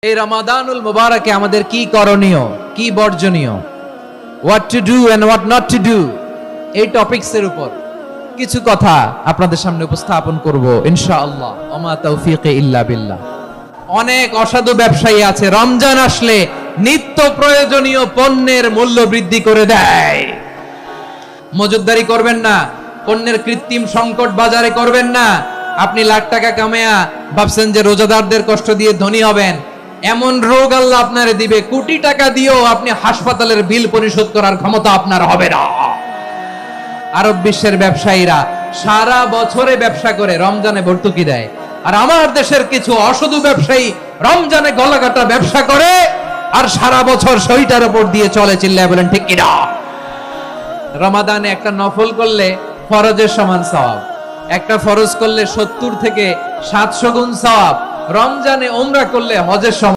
এই রমাদানুল মুবারকে আমাদের কি করণীয়, কি বর্জনীয়, what to do and what not to do, এই টপিকসের উপর কিছু কথা আপনাদের সামনে উপস্থাপন করব ইনশাআল্লাহ। ওমা তাওফীকি ইল্লা বিল্লাহ। অনেক অসাধু ব্যবসায়ী আছে রমজান আসলে নিত্য প্রয়োজনীয় পণ্যের মূল্য বৃদ্ধি করে দেয়। মজুতদারি করবেন না, পণ্যের কৃত্রিম সংকট বাজারে করবেন না। আপনি লাখ টাকা কামায়া ভাবছেন যে রোজাদারদের কষ্ট দিয়ে ধনী হবেন, এমন রোগ আল্লাহ আপনারে দিবে, কোটি টাকা দিয়েও আপনি হাসপাতালের বিল পরিশোধ করার ক্ষমতা আপনার হবে না। আরব বিশ্বের ব্যবসায়ীরা সারা বছরে ব্যবসা করে রমজানে ভর্তুকি দেয়, আর আমার দেশের কিছু অসাধু ব্যবসায়ী রমজানে গলাকাটা ব্যবসা করে আর সারা বছর শরীরটার উপর দিয়ে চলে। চিল্লায় বলেন ঠিক কিনা? রমাদানে একটা নফল করলে ফরজের সমান সওয়াব, একটা ফরজ করলে 70 থেকে 700 গুণ সওয়াব, রমজানে উমরা করলে হজের সমান।